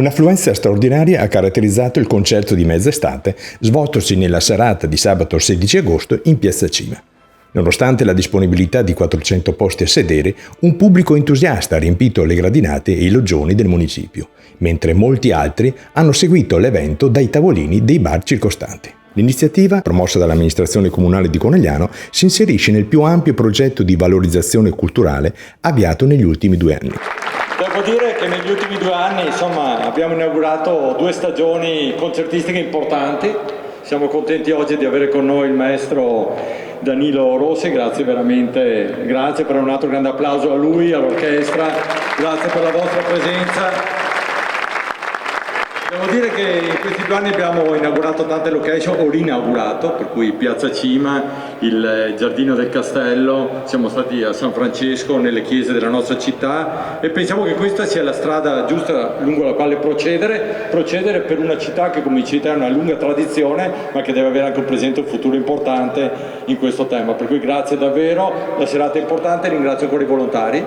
Un'affluenza straordinaria ha caratterizzato il concerto di mezz'estate svoltosi nella serata di sabato 16 agosto in Piazza Cima. Nonostante la disponibilità di 400 posti a sedere, un pubblico entusiasta ha riempito le gradinate e i loggioni del municipio, mentre molti altri hanno seguito l'evento dai tavolini dei bar circostanti. L'iniziativa, promossa dall'amministrazione comunale di Conegliano, si inserisce nel più ampio progetto di valorizzazione culturale avviato negli ultimi 2 anni. Devo dire che negli ultimi 2 anni, abbiamo inaugurato 2 stagioni concertistiche importanti. Siamo contenti oggi di avere con noi il maestro Danilo Rossi, grazie per un altro grande applauso a lui, all'orchestra, grazie per la vostra presenza. Devo dire che in questi 2 anni abbiamo inaugurato tante location, o rinaugurato, per cui Piazza Cima, il Giardino del Castello, siamo stati a San Francesco, nelle chiese della nostra città, e pensiamo che questa sia la strada giusta lungo la quale procedere per una città che, come città, ha una lunga tradizione, ma che deve avere anche un presente e un futuro importante in questo tema. Per cui grazie davvero, la serata è importante, ringrazio ancora i volontari,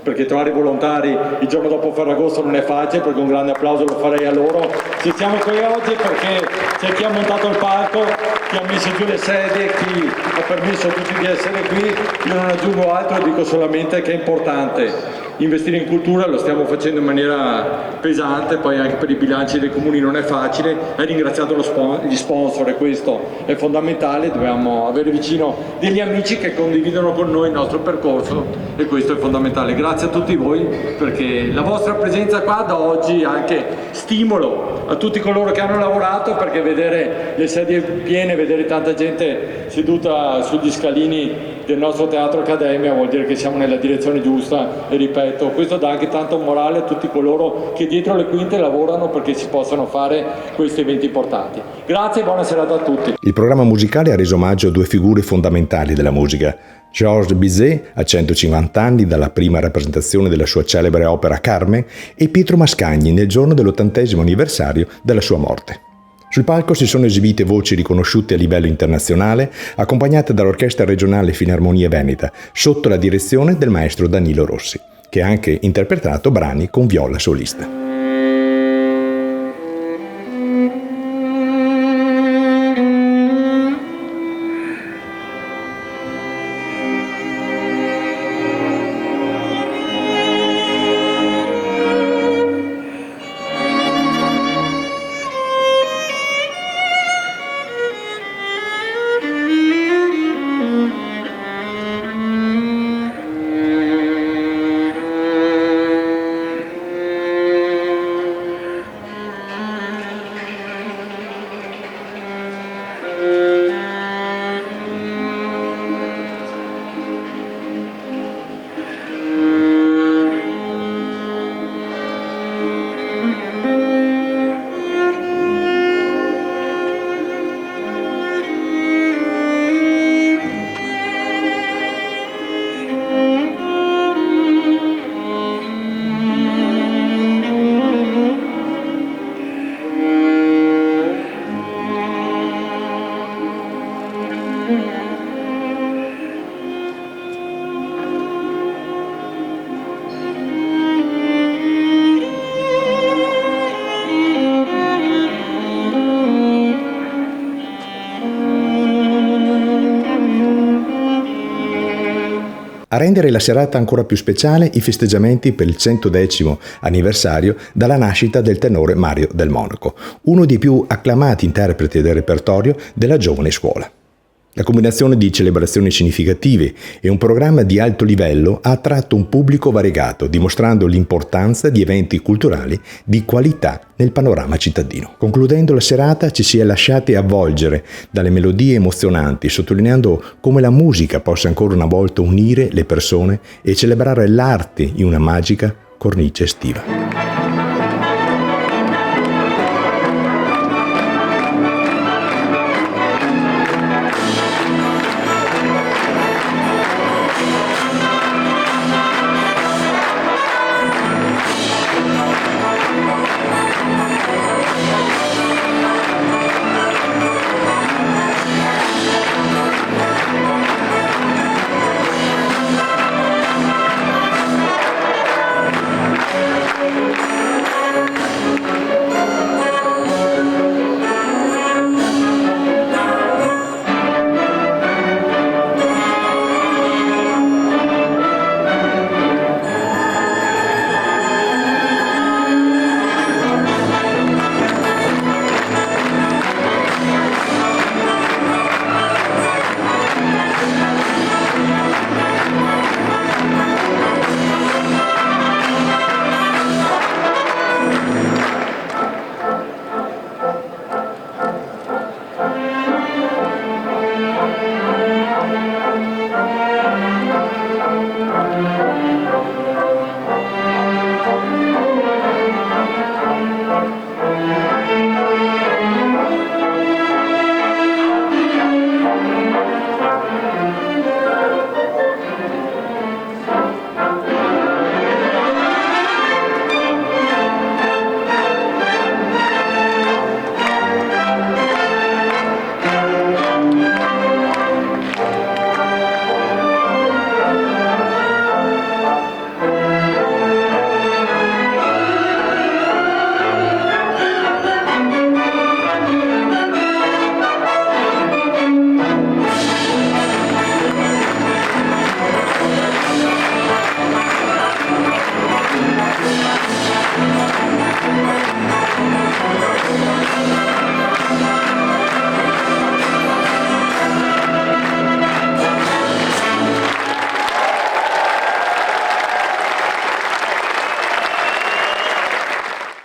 perché trovare i volontari il giorno dopo Ferragosto non è facile, perché un grande applauso lo farei a loro. Se siamo qui oggi è perché c'è chi ha montato il palco, chi ha messo giù le sedie, chi ha permesso a tutti di essere qui. Io non aggiungo altro, dico solamente che è importante investire in cultura, lo stiamo facendo in maniera pesante, poi anche per i bilanci dei comuni non è facile. Hai ringraziato gli sponsor e questo è fondamentale, dobbiamo avere vicino degli amici che condividono con noi il nostro percorso e questo è fondamentale. Grazie a tutti voi, perché la vostra presenza qua da oggi è anche stimolo a tutti coloro che hanno lavorato, perché vedere le sedie piene, vedere tanta gente seduta sugli scalini del nostro Teatro Accademia vuol dire che siamo nella direzione giusta, e ripeto, questo dà anche tanto morale a tutti coloro che dietro le quinte lavorano perché si possano fare questi eventi importanti. Grazie e buona serata a tutti. Il programma musicale ha reso omaggio a 2 figure fondamentali della musica. Georges Bizet, a 150 anni dalla prima rappresentazione della sua celebre opera Carmen, e Pietro Mascagni nel giorno dell'80° anniversario della sua morte. Sul palco si sono esibite voci riconosciute a livello internazionale, accompagnate dall'Orchestra Regionale Filarmonia Veneta, sotto la direzione del maestro Danilo Rossi, che ha anche interpretato brani con viola solista. A rendere la serata ancora più speciale i festeggiamenti per il 110° anniversario dalla nascita del tenore Mario del Monaco, uno dei più acclamati interpreti del repertorio della giovane scuola. La combinazione di celebrazioni significative e un programma di alto livello ha attratto un pubblico variegato, dimostrando l'importanza di eventi culturali di qualità nel panorama cittadino. Concludendo la serata ci si è lasciati avvolgere dalle melodie emozionanti, sottolineando come la musica possa ancora una volta unire le persone e celebrare l'arte in una magica cornice estiva.